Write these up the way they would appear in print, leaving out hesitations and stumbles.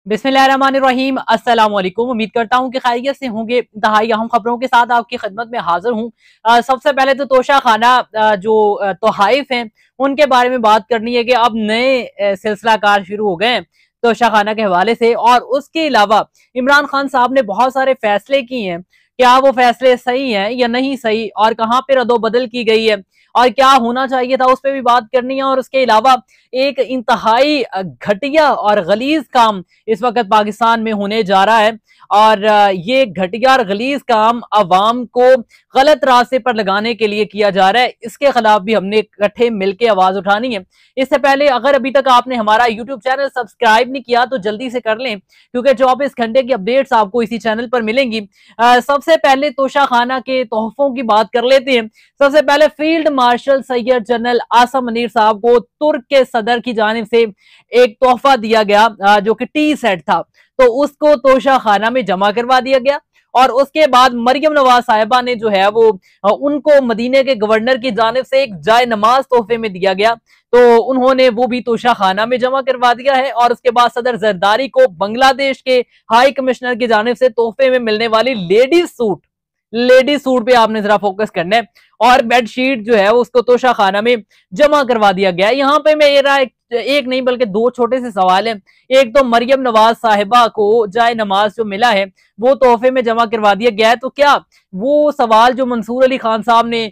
बिस्मिल्लाहिर्रहमानिर्रहीम। अस्सलाम वालेकुम। उम्मीद करता हूँ कि खैरियत से होंगे। इंतहाई अहम खबरों के साथ आपकी खिदमत में हाजिर हूँ। सबसे पहले तो तोशा खाना जो तोहाइफ हैं उनके बारे में बात करनी है कि अब नए सिलसिला कार शुरू हो गए हैं तोशा खाना के हवाले से। और उसके अलावा इमरान खान साहब ने बहुत सारे फैसले किए हैं, क्या वो फैसले सही हैं या नहीं सही, और कहाँ पे रद्दोबदल की गई है और क्या होना चाहिए था, उस पर भी बात करनी है। और उसके अलावा एक इंतहाई घटिया और गलीज काम इस वक्त पाकिस्तान में होने जा रहा है, और ये घटिया और गलीज काम अवाम को गलत रास्ते पर लगाने के लिए किया जा रहा है। इसके खिलाफ भी हमने इकट्ठे मिलकर आवाज उठानी है। इससे पहले अगर अभी तक आपने हमारा यूट्यूब चैनल सब्सक्राइब नहीं किया तो जल्दी से कर लें, क्योंकि 24 घंटे की अपडेट्स आपको इसी चैनल पर मिलेंगी। सबसे पहले तोशा खाना के तोहफों की बात कर लेते हैं। सबसे पहले field marshal Syed general Asim Munir साहब को तुर्क के सदर की जानिब से एक तोहफा दिया गया, जो कि टी सेट था, तो उसको तोशा खाना में जमा करवा दिया गया। और उसके बाद मरियम नवाज साहिबा ने जो है वो उनको मदीने के गवर्नर की जानिब से एक जाय नमाज तोहफे में दिया गया, तो उन्होंने वो भी तोशा खाना में जमा करवा दिया है। और उसके बाद सदर जरदारी को बांग्लादेश के हाई कमिश्नर की जानिब से तोहफे में मिलने वाली लेडीज सूट पे आपने जरा फोकस करना है, और बेडशीट जो है उसको तोशा खाना में जमा करवा दिया गया है। यहाँ पे मेरा एक नहीं बल्कि दो छोटे से सवाल है। एक तो मरियम नवाज साहिबा को जाए नमाज जो मिला है वो तोहफे में जमा करवा दिया गया है, तो क्या वो सवाल जो मंसूर अली खान साहब ने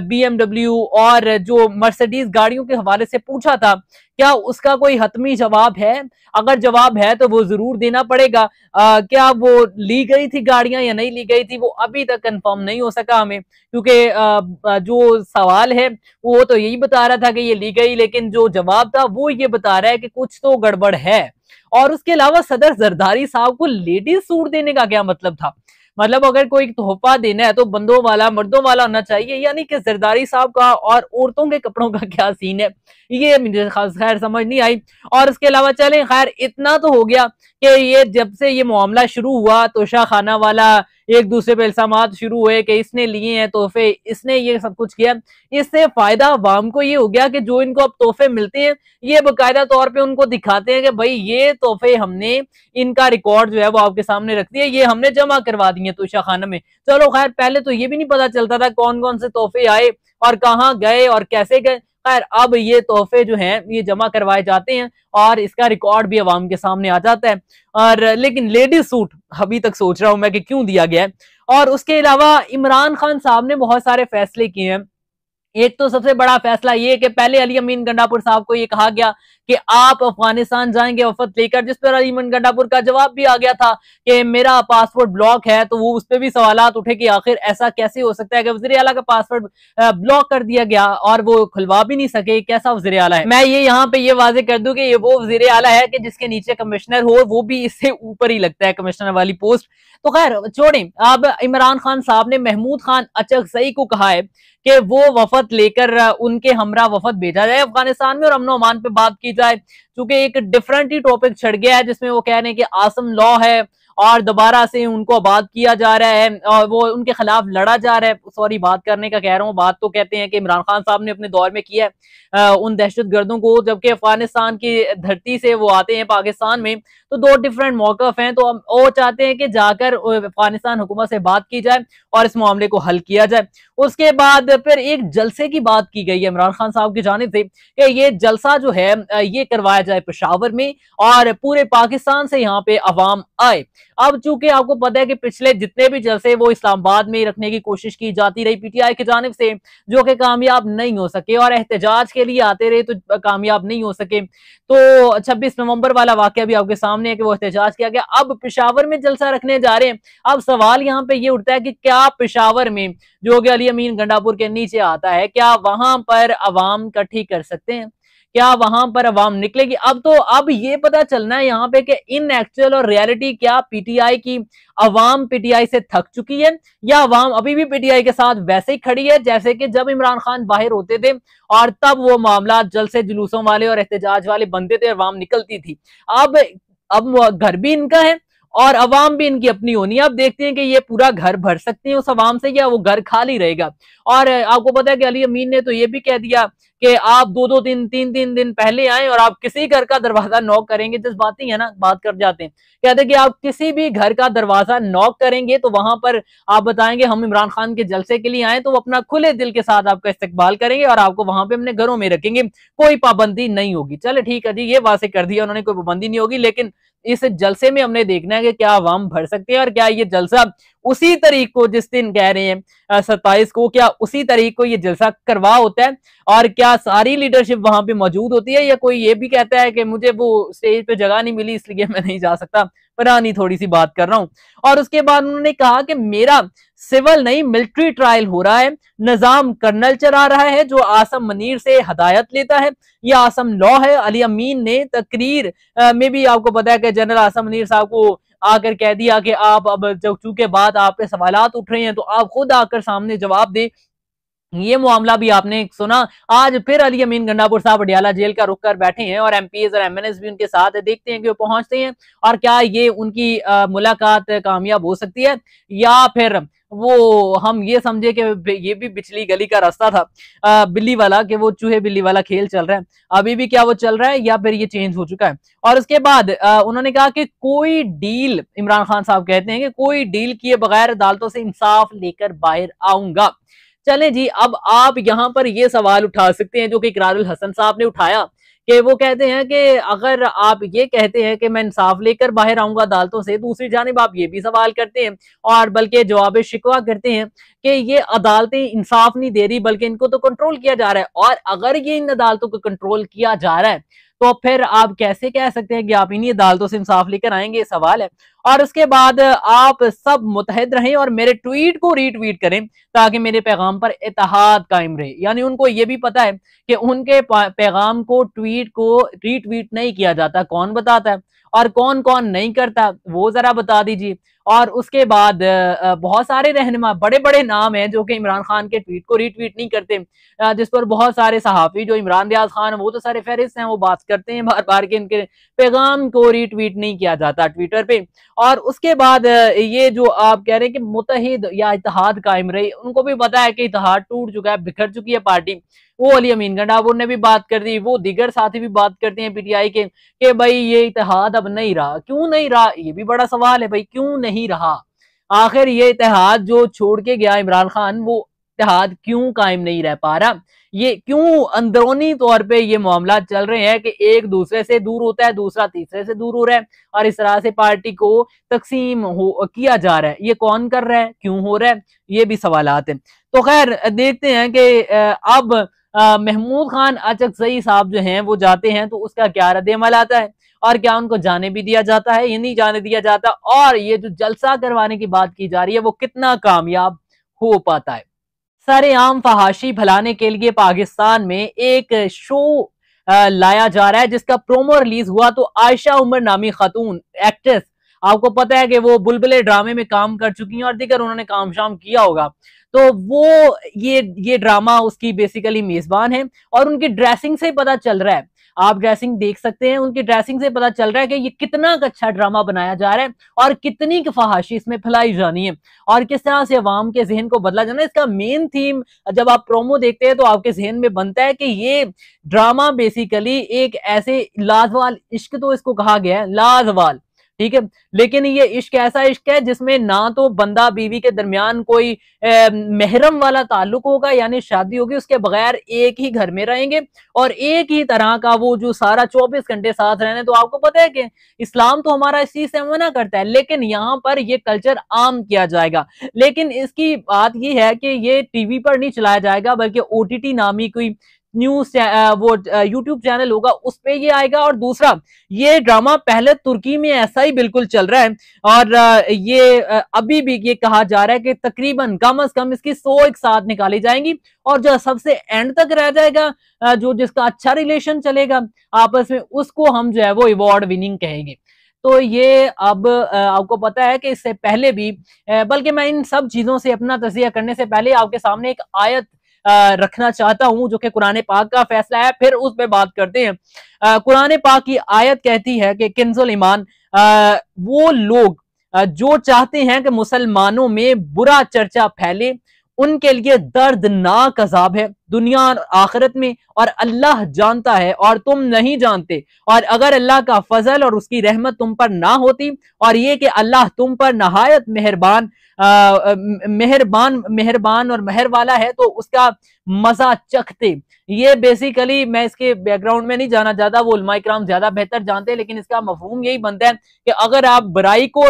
BMW और जो मर्सिडीज गाड़ियों के हवाले से पूछा था, क्या उसका कोई हतमी जवाब है? अगर जवाब है तो वो जरूर देना पड़ेगा। क्या वो ली गई थी गाड़ियां या नहीं ली गई थी, वो अभी तक कंफर्म नहीं हो सका हमें, क्योंकि जो सवाल है वो तो यही बता रहा था कि ये ली गई, लेकिन जो जवाब था वो ये बता रहा है कि कुछ तो गड़बड़ है। और उसके अलावा सदर जरदारी साहब को लेडीज सूट देने का क्या मतलब था? मतलब अगर कोई तोहफा देना है तो बंदों वाला मर्दों वाला होना चाहिए, यानी कि जरदारी साहब का और औरतों के कपड़ों का क्या सीन है, ये मुझे खास खैर समझ नहीं आई। और उसके अलावा चलें, खैर इतना तो हो गया कि ये जब से ये मामला शुरू हुआ तोशा खाना वाला, एक दूसरे पे इल्जामात शुरू हुए कि इसने लिए हैं तोहफे, इसने ये सब कुछ किया, इससे फायदा अवाम को ये हो गया कि जो इनको अब तोहफे मिलते हैं ये बाकायदा तौर पे उनको दिखाते हैं कि भाई ये तोहफे हमने, इनका रिकॉर्ड जो है वो आपके सामने रख दिया, ये हमने जमा करवा दिए तोशा खाना में। चलो खैर, पहले तो ये भी नहीं पता चलता था कौन कौन से तोहफे आए और कहाँ गए और कैसे गए। खैर अब ये तोहफे जो हैं ये जमा करवाए जाते हैं और इसका रिकॉर्ड भी अवाम के सामने आ जाता है। और लेकिन लेडीज सूट अभी तक सोच रहा हूं मैं कि क्यों दिया गया है। और उसके अलावा इमरान खान साहब ने बहुत सारे फैसले किए हैं। एक तो सबसे बड़ा फैसला ये कि पहले अली अमीन गंडापुर साहब को ये कहा गया कि आप अफगानिस्तान जाएंगे वफद लेकर, जिस पर अली अमीन गंडापुर का जवाब भी आ गया था कि मेरा पासपोर्ट ब्लॉक है, तो वो उस पर भी सवालात उठे कि आखिर ऐसा कैसे हो सकता है कि वज़ीर आला का पासपोर्ट ब्लॉक कर दिया गया और वो खुलवा भी नहीं सके, कैसा वज़ीर आला है। मैं ये यहाँ पे ये वाजे कर दूं कि ये वो वज़ीर आला है कि जिसके नीचे कमिश्नर हो, वो भी इससे ऊपर ही लगता है कमिश्नर वाली पोस्ट। तो खैर छोड़ें, अब इमरान खान साहब ने महमूद खान अचकजई को कहा है कि वो वफद लेकर उनके हमरा वफद भेजा जाए अफगानिस्तान में और अमन अमान पे बात की जाए, क्योंकि एक डिफरेंट ही टॉपिक छिड़ गया है जिसमें वो कह रहे हैं कि आसम लॉ है और दोबारा से उनको आबाद किया जा रहा है और वो उनके खिलाफ लड़ा जा रहा है। सॉरी, बात करने का कह रहा हूँ, बात तो कहते हैं कि इमरान खान साहब ने अपने दौर में किया है उन दहशत गर्दों को, जबकि अफगानिस्तान की धरती से वो आते हैं पाकिस्तान में, तो दो डिफरेंट मौकफ हैं। तो वो चाहते हैं कि जाकर अफगानिस्तान हुकूमत से बात की जाए और इस मामले को हल किया जाए। उसके बाद फिर एक जलसे की बात की गई है इमरान खान साहब की जानिब से कि ये जलसा जो है ये करवाया जाए पेशावर में और पूरे पाकिस्तान से यहाँ पे अवाम आए। अब चूंकि आपको पता है कि पिछले जितने भी जलसे वो इस्लामाबाद में रखने की कोशिश की जाती रही PTI की जानिब से, जो कि कामयाब नहीं हो सके और एहतजाज के लिए आते रहे तो कामयाब नहीं हो सके। तो 26 नवंबर वाला वाकया भी आपके सामने है कि वो एहतजाज किया गया। अब पेशावर में जलसा रखने जा रहे हैं। अब सवाल यहाँ पे ये उठता है कि क्या पेशावर में, जो कि अली अमीन गंडापुर के नीचे आता है, क्या वहां पर अवाम इकट्ठी कर सकते हैं? क्या वहां पर अवाम निकलेगी? अब ये पता चलना है यहाँ पे कि इन एक्चुअल और रियलिटी क्या PTI की अवाम PTI से थक चुकी है या अवाम अभी भी PTI के साथ वैसे ही खड़ी है जैसे कि जब इमरान खान बाहर होते थे और तब वो मामला जलसे जुलूसों वाले और एहतजाज वाले बनते थे, अवाम निकलती थी। अब घर भी इनका है और अवाम भी इनकी अपनी होनी है। अब देखते हैं कि ये पूरा घर भर सकते हैं उस अवाम से या वो घर खाली रहेगा। और आपको पता है कि अली अमीन ने तो ये भी कह दिया कि आप दो दो तीन तीन दिन पहले आए और आप किसी घर का दरवाजा नॉक करेंगे, जज्बाती है ना, बात कर जाते हैं, कहते हैं कि आप किसी भी घर का दरवाजा नॉक करेंगे तो वहां पर आप बताएंगे हम इमरान खान के जलसे के लिए आए, तो वो अपना खुले दिल के साथ आपका इस्तकबाल करेंगे और आपको वहां पे अपने घरों में रखेंगे, कोई पाबंदी नहीं होगी। चले ठीक है जी, ये वाजे कर दिया उन्होंने, कोई पाबंदी नहीं होगी, लेकिन इस जलसे में हमने देखना है कि क्या अवाम भर सकते हैं और क्या ये जलसा उसी तारीख को जिस दिन कह रहे हैं 27 को, क्या उसी तारीख को ये जलसा करवा होता है और क्या सारी लीडरशिप वहां पे मौजूद होती है, या कोई ये भी कहता है कि मुझे वो स्टेज पे जगह नहीं मिली इसलिए मैं नहीं जा सकता, पुरानी थोड़ी सी बात कर रहा हूं। और उसके बाद उन्होंने कहा कि मेरा सिविल नहीं मिलिट्री ट्रायल हो रहा है, निजाम कर्नल चला रहा है जो आसम मनीर से हदायत लेता है, यह आसम लॉ है। अली अमीन ने तकरीर में भी आपको पता है कि जनरल आसम मनीर साहब को आकर कह दिया कि आप अब जब चूंकि बात आप पे सवालात उठ रहे हैं तो आप खुद आकर सामने जवाब दे। ये मामला भी आपने सुना। आज फिर अली अमीन गंडापुर साहब अडियाला जेल का रुक कर बैठे हैं और एमपीएस और एमएनएस भी उनके साथ है, देखते हैं कि वो पहुंचते हैं और क्या ये उनकी मुलाकात कामयाब हो सकती है, या फिर वो हम ये समझे कि ये भी पिछली गली का रास्ता था बिल्ली वाला, कि वो चूहे बिल्ली वाला खेल चल रहा है, अभी भी क्या वो चल रहा है या फिर ये चेंज हो चुका है। और उसके बाद उन्होंने कहा कि कोई डील, इमरान खान साहब कहते हैं कि कोई डील किए बगैर अदालतों से इंसाफ लेकर बाहर आऊंगा। चले जी, अब आप यहां पर ये सवाल उठा सकते हैं जो कि इकरारुल हसन साहब ने उठाया, कि वो कहते हैं कि अगर आप ये कहते हैं कि मैं इंसाफ लेकर बाहर आऊंगा अदालतों से, दूसरी जानिब आप ये भी सवाल करते हैं और बल्कि जवाब शिकवा करते हैं कि ये अदालतें इंसाफ नहीं दे रही बल्कि इनको तो कंट्रोल किया जा रहा है, और अगर ये इन अदालतों को कंट्रोल किया जा रहा है तो फिर आप कैसे कह सकते हैं कि आप इन्हीं अदालतों से इंसाफ लेकर आएंगे, ये सवाल है। और उसके बाद आप सब मुतहद रहें और मेरे ट्वीट को रीट्वीट करें ताकि मेरे पैगाम पर इत्तेहाद कायम रहे। यानी उनको ये भी पता है कि उनके पैगाम को, ट्वीट को रीट्वीट नहीं किया जाता, कौन बताता है और कौन कौन नहीं करता वो जरा बता दीजिए। और उसके बाद बहुत सारे रहनुमा, बड़े बड़े नाम हैं जो कि इमरान खान के ट्वीट को रीट्वीट नहीं करते, जिस पर बहुत सारे सहाफी जो इमरान रियाज खान वो तो सारे फहरिस्त हैं, वो बात करते हैं बार बार के इनके पैगाम को रीट्वीट नहीं किया जाता ट्विटर पे। और उसके बाद ये जो आप कह रहे हैं कि मुत्तहिद या इत्तेहाद कायम रहे, उनको भी पता है कि इत्तेहाद टूट चुका है, बिखर चुकी है पार्टी। वो अली अमीन गंडापुर ने भी बात कर दी, वो दीगर साथी भी बात करते हैं पीटीआई के कि भाई ये इत्तेहाद अब नहीं रहा। क्यों नहीं रहा, ये भी बड़ा सवाल है भाई, क्यों नहीं रहा? आखिर ये इत्तेहाद जो छोड़ के गया इमरान खान, वो इत्तेहाद क्यों कायम नहीं रह पा रहा? ये क्यों अंदरूनी तौर पे ये मामला चल रहे हैं कि एक दूसरे से दूर होता है, दूसरा तीसरे से दूर हो रहा है और इस तरह से पार्टी को तकसीम किया जा रहा है। ये कौन कर रहा है, क्यों हो रहा है, ये भी सवालात हैं। तो खैर देखते हैं कि अब महमूद खान अचकजई साहब जो हैं वो जाते हैं तो उसका क्या रद्द-ए-अमल आता है और क्या उनको जाने भी दिया जाता है या नहीं जाने दिया जाता, और ये जो जलसा करवाने की बात की जा रही है वो कितना कामयाब हो पाता है। सरेआम फहाशी फैलाने के लिए पाकिस्तान में एक शो लाया जा रहा है जिसका प्रोमो रिलीज हुआ, तो आयशा उमर नामी खातून एक्ट्रेस, आपको पता है कि वो बुलबुले ड्रामे में काम कर चुकी हैं और दिगर उन्होंने काम शाम किया होगा, तो वो ये ड्रामा उसकी बेसिकली मेजबान है और उनकी ड्रेसिंग से पता चल रहा है, आप ड्रेसिंग देख सकते हैं, उनकी ड्रेसिंग से पता चल रहा है कि ये कितना अच्छा ड्रामा बनाया जा रहा है और कितनी फहाशी इसमें फैलाई जानी है और किस तरह से अवाम के जहन को बदला जाना है। इसका मेन थीम जब आप प्रोमो देखते हैं तो आपके जहन में बनता है कि ये ड्रामा बेसिकली एक ऐसे लाजवाल इश्क, तो इसको कहा गया है लाजवाल, ठीक है, लेकिन ये इश्क ऐसा इश्क है जिसमें ना तो बंदा बीवी के दरमियान कोई महरम वाला ताल्लुक होगा यानी शादी होगी, उसके बगैर एक ही घर में रहेंगे और एक ही तरह का वो जो सारा 24 घंटे साथ रहने। तो आपको पता है कि इस्लाम तो हमारा इस चीज से मना करता है, लेकिन यहाँ पर ये कल्चर आम किया जाएगा। लेकिन इसकी बात ये है कि ये टीवी पर नहीं चलाया जाएगा बल्कि ओटीटी नामी कोई न्यूज वो यूट्यूब चैनल होगा उस पे ये आएगा। और दूसरा, ये ड्रामा पहले तुर्की में ऐसा ही बिल्कुल चल रहा है और ये अभी भी ये कहा जा रहा है कि तकरीबन कम से कम इसकी 100 एक साथ निकाली जाएंगी और जो सबसे एंड तक रह जाएगा, जो जिसका अच्छा रिलेशन चलेगा आपस में, उसको हम जो है वो अवार्ड विनिंग कहेंगे। तो ये अब आपको पता है कि इससे पहले भी, बल्कि मैं इन सब चीजों से अपना तज़किया करने से पहले आपके सामने एक आयत रखना चाहता हूं जो कि कुरान पाक का फैसला है, फिर उस पे बात करते हैं। कुरान पाक की आयत कहती है कि किन्जुल ईमान, वो लोग जो चाहते हैं कि मुसलमानों में बुरा चर्चा फैले उनके लिए दर्दनाक अजाब है। दुनिया और आखिरत में, और अल्लाह जानता है और तुम नहीं जानते। और अगर अल्लाह का फजल और उसकी रहमत तुम पर ना होती, और ये कि अल्लाह तुम पर नहायत मेहरबान मेहरबान और मेहर वाला है, तो उसका मजा चखते। ये बेसिकली, मैं इसके बैकग्राउंड में नहीं जाना चाहता, वो उलमा इकराम ज्यादा बेहतर जानते हैं, लेकिन इसका मफहूम यही बनता है कि अगर आप बुराई को,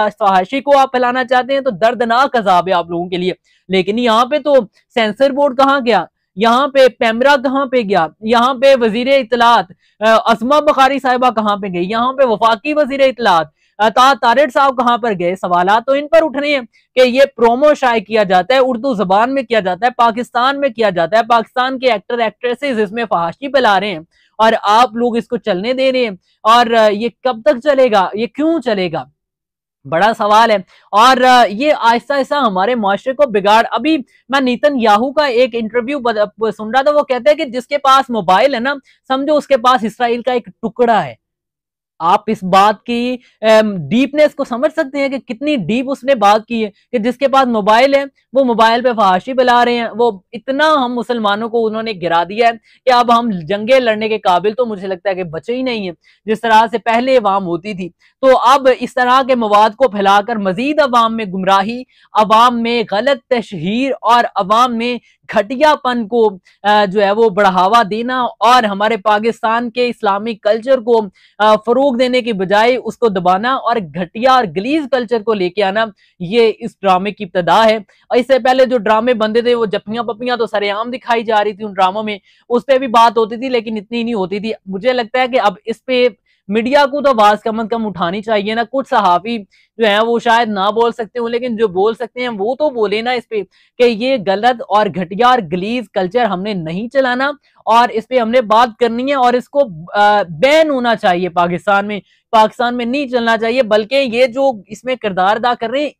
फहाशी को आप फैलाना चाहते हैं, तो दर्दनाक अजाब है आप लोगों के लिए। लेकिन यहाँ पे तो सेंसर बोर्ड कहाँ गया, यहाँ पे पैमरा कहाँ पे गया, यहाँ पे वजीर इतलात असमा बुखारी साहिबा कहाँ पे गई, यहाँ पे वफाकी वजीर इतलात तारिड़ साहब कहाँ पर गए। सवाल तो इन पर उठ रहे हैं कि ये प्रोमो शाये किया जाता है, उर्दू जबान में किया जाता है, पाकिस्तान में किया जाता है, पाकिस्तान के एक्टर एक्ट्रेसेस इसमें फहाशी फैला रहे हैं, और आप लोग इसको चलने दे रहे हैं। और ये कब तक चलेगा, ये क्यों चलेगा, बड़ा सवाल है। और ये आहिस्ता आहिस्ता हमारे मुआशरे को बिगाड़, अभी मैं नीतन याहू का एक इंटरव्यू सुन रहा था, वो कहते हैं कि जिसके पास मोबाइल है ना, समझो उसके पास इसराइल का एक टुकड़ा है। आप इस बात की डीपनेस को समझ सकते हैं कि कितनी डीप उसने बात की है, कि जिसके पास मोबाइल है वो मोबाइल पे फहाशी फैला रहे हैं। वो इतना हम मुसलमानों को उन्होंने गिरा दिया है कि अब हम जंगे लड़ने के काबिल तो मुझे लगता है कि बचे ही नहीं है, जिस तरह से पहले अवाम होती थी। तो अब इस तरह के मवाद को फैलाकर मजीद अवाम में गुमराही, अवाम में गलत तशहीर और अवाम में घटियापन को जो है वो बढ़ावा देना, और हमारे पाकिस्तान के इस्लामिक कल्चर को फरोग देने की बजाय उसको दबाना और घटिया और गलीज कल्चर को लेके आना, ये इस ड्रामे की इब्तदा है। इससे पहले जो ड्रामे बनते थे, वो जप्पियां पप्पियां तो सरेआम दिखाई जा रही थी उन ड्रामों में, उस पर भी बात होती थी, लेकिन इतनी नहीं होती थी। मुझे लगता है कि अब इस पे मीडिया को तो आवाज कम उठानी चाहिए ना। कुछ सहाफी जो है वो शायद ना बोल सकते हो, लेकिन जो बोल सकते हैं वो तो बोले ना इस पे, कि ये गलत और घटिया और गलीज कल्चर हमने नहीं चलाना, और इस पे हमने बात करनी है, और इसको बैन होना चाहिए पाकिस्तान में नहीं चलना चाहिए। बल्कि ये जो इसमें किरदार अदा कर रहे हैं,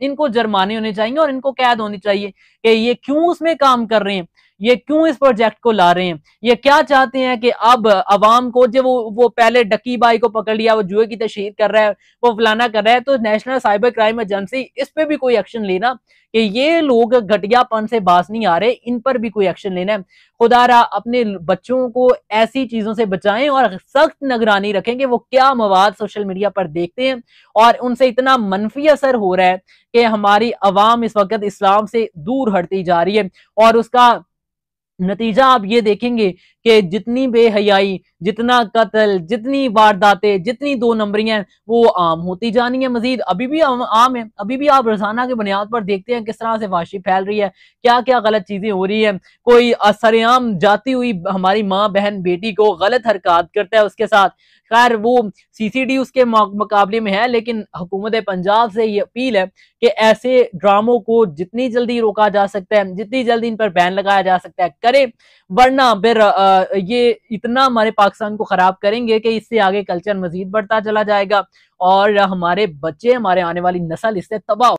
इनको जुर्माने होने चाहिए और इनको कैद होनी चाहिए कि ये क्यों उसमें काम कर रहे हैं, ये क्यों इस प्रोजेक्ट को ला रहे हैं, ये क्या चाहते हैं कि अब अवाम को, जो वो पहले डकी बाई को पकड़ लिया, वो जुए की तशहीर कर रहा है, वो फलाना कर रहा है, तो नेशनल साइबर क्राइम एजेंसी इस पे भी कोई एक्शन लेना कि ये लोग घटियापन से बाज नहीं आ रहे, इन पर भी कोई एक्शन लेना है। खुदारा अपने बच्चों को ऐसी चीजों से बचाएं और सख्त निगरानी रखें कि वो क्या मवाद सोशल मीडिया पर देखते हैं, और उनसे इतना मनफी असर हो रहा है कि हमारी अवाम इस वक्त इस्लाम से दूर हटती जा रही है। और उसका नतीजा आप ये देखेंगे कि जितनी बेहयाई, जितना कत्ल, जितनी वारदातें, जितनी दो नंबरियां, वो आम होती जानी है। मजीद अभी भी आम है, अभी भी आप रोजाना की बुनियाद पर देखते हैं किस तरह से वाशी फैल रही है, क्या क्या गलत चीजें हो रही है। कोई सरेआम जाती हुई हमारी माँ बहन बेटी को गलत हरकत करता है उसके साथ, खैर वो सीसीडी उसके मुकाबले में है, लेकिन हुकूमत पंजाब से ये अपील है कि ऐसे ड्रामों को जितनी जल्दी रोका जा सकता है, जितनी जल्दी इन पर बैन लगाया जा सकता है करें, वरना फिर ये इतना हमारे पाकिस्तान को खराब करेंगे कि इससे आगे कल्चर मजीद बढ़ता चला जाएगा, और हमारे बच्चे, हमारे आने वाली नस्ल इससे तबाह